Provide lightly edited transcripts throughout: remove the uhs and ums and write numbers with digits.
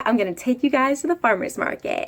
I'm gonna take you guys to the farmer's market.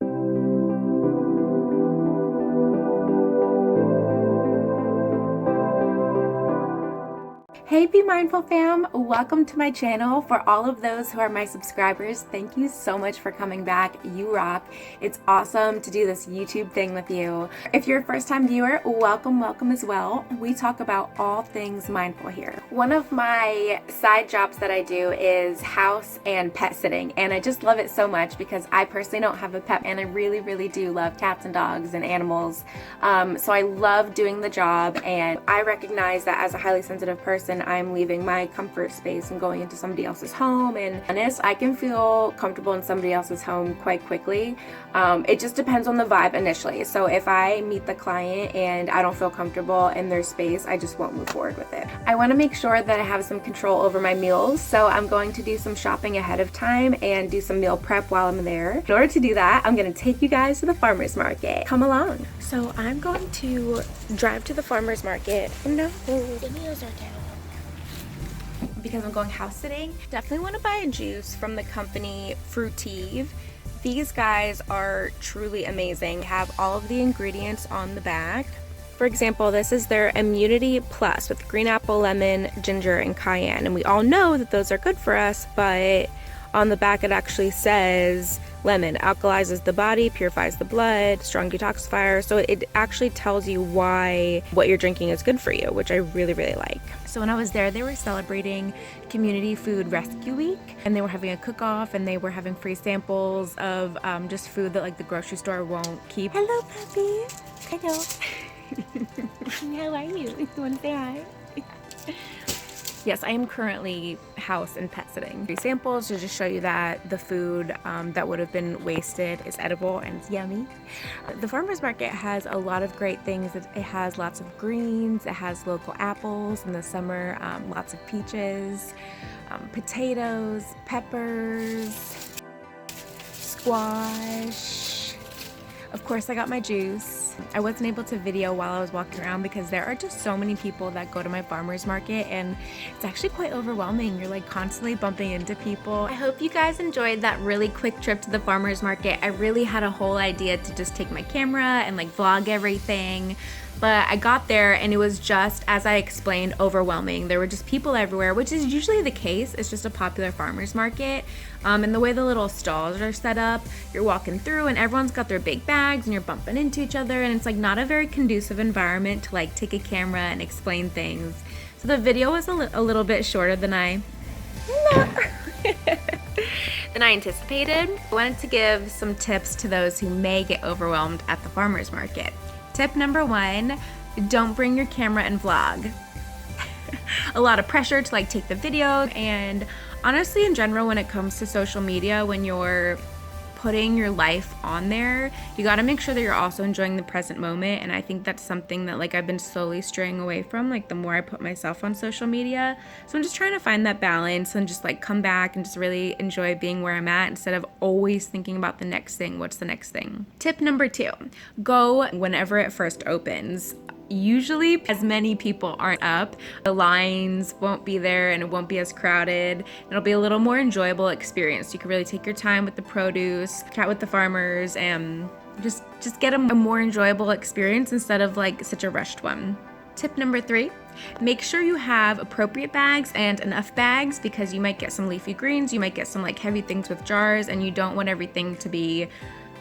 Hey Be Mindful fam, welcome to my channel. For all of those who are my subscribers, thank you so much for coming back. You rock. It's awesome to do this YouTube thing with you. If you're a first time viewer, welcome as well. We talk about all things mindful here. One of my side jobs that I do is house and pet sitting, and I just love it so much because I personally don't have a pet, and I really do love cats and dogs and animals. So I love doing the job, and I recognize that as a highly sensitive person, I'm leaving my comfort space and going into somebody else's home, and honest, I can feel comfortable in somebody else's home quite quickly. It just depends on the vibe initially. So if I meet the client and I don't feel comfortable in their space, I just won't move forward with it. I want to make sure that I have some control over my meals, so I'm going to do some shopping ahead of time and do some meal prep while I'm there. In order to do that, I'm going to take you guys to the farmer's market. Come along. So I'm going to drive to the farmer's market. Oh no, the wheels are down. Because I'm going house sitting. Definitely want to buy a juice from the company Fruitive. These guys are truly amazing. Have all of the ingredients on the back. For example, this is their Immunity Plus with green apple, lemon, ginger, and cayenne. And we all know that those are good for us, but on the back it actually says lemon alkalizes the body, purifies the blood, strong detoxifier. So it actually tells you why what you're drinking is good for you, which I really like. So when I was there, they were celebrating Community Food Rescue Week, and they were having a cook-off, and they were having free samples of just food that like the grocery store won't keep. Hello, puppy. Hello. How are you? You want to say hi? Yes, I am currently house and pet sitting. Free samples to just show you that the food that would have been wasted is edible and it's yummy. The farmer's market has a lot of great things. It has lots of greens, it has local apples in the summer, lots of peaches, potatoes, peppers, squash. Of course, I got my juice. I wasn't able to video while I was walking around because there are just so many people that go to my farmer's market, and it's actually quite overwhelming. You're like constantly bumping into people. I hope you guys enjoyed that really quick trip to the farmer's market. I really had a whole idea to just take my camera and like vlog everything. But I got there and it was just, as I explained, overwhelming. There were just people everywhere, which is usually the case. It's just a popular farmer's market. And the way the little stalls are set up, you're walking through and everyone's got their big bags and you're bumping into each other, and it's like not a very conducive environment to like take a camera and explain things. So the video was a little bit shorter than I anticipated. I wanted to give some tips to those who may get overwhelmed at the farmer's market. Tip number 1, don't bring your camera and vlog. A lot of pressure to like take the video, and honestly in general when it comes to social media, when you're putting your life on there, you got to make sure that you're also enjoying the present moment. And I think that's something that like I've been slowly straying away from, like the more I put myself on social media. So I'm just trying to find that balance and just like come back and just really enjoy being where I'm at instead of always thinking about the next thing. What's the next thing? Tip number 2, go whenever it first opens. Usually as many people aren't up, the lines won't be there and it won't be as crowded. It'll be a little more enjoyable experience. You can really take your time with the produce, chat with the farmers, and just get a more enjoyable experience instead of like such a rushed one. Tip number 3, make sure you have appropriate bags and enough bags, because you might get some leafy greens, you might get some like heavy things with jars, and you don't want everything to be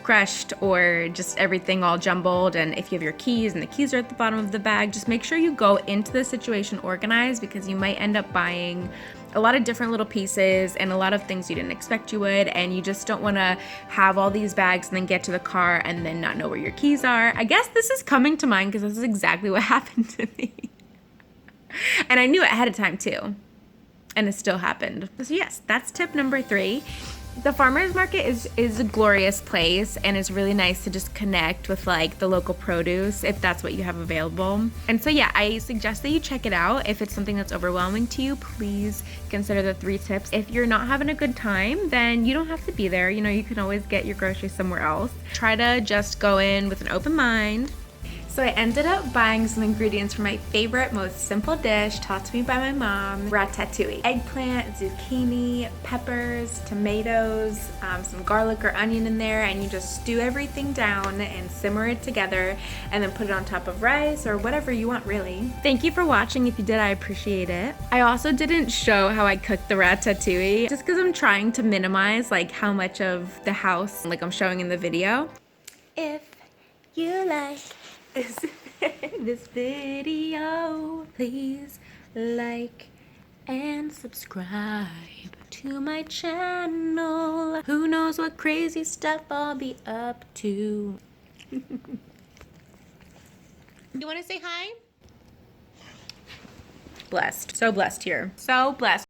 crushed or just everything all jumbled. And if you have your keys and the keys are at the bottom of the bag, just make sure you go into the situation organized, because you might end up buying a lot of different little pieces and a lot of things you didn't expect you would, and you just don't want to have all these bags and then get to the car and then not know where your keys are. I guess this is coming to mind because this is exactly what happened to me. And I knew it ahead of time too, and it still happened. So yes, that's tip number 3. The farmer's market is a glorious place, and it's really nice to just connect with like the local produce if that's what you have available. And so yeah, I suggest that you check it out. If it's something that's overwhelming to you, please consider the 3 tips. If you're not having a good time, then you don't have to be there. You know, you can always get your groceries somewhere else. Try to just go in with an open mind. So I ended up buying some ingredients for my favorite, most simple dish taught to me by my mom, ratatouille. Eggplant, zucchini, peppers, tomatoes, some garlic or onion in there, and you just stew everything down and simmer it together and then put it on top of rice or whatever you want, really. Thank you for watching. If you did, I appreciate it. I also didn't show how I cooked the ratatouille just because I'm trying to minimize like how much of the house like I'm showing in the video. If you like this video, please like and subscribe to my channel. Who knows what crazy stuff I'll be up to. You want to say hi? Blessed. So blessed here. So blessed.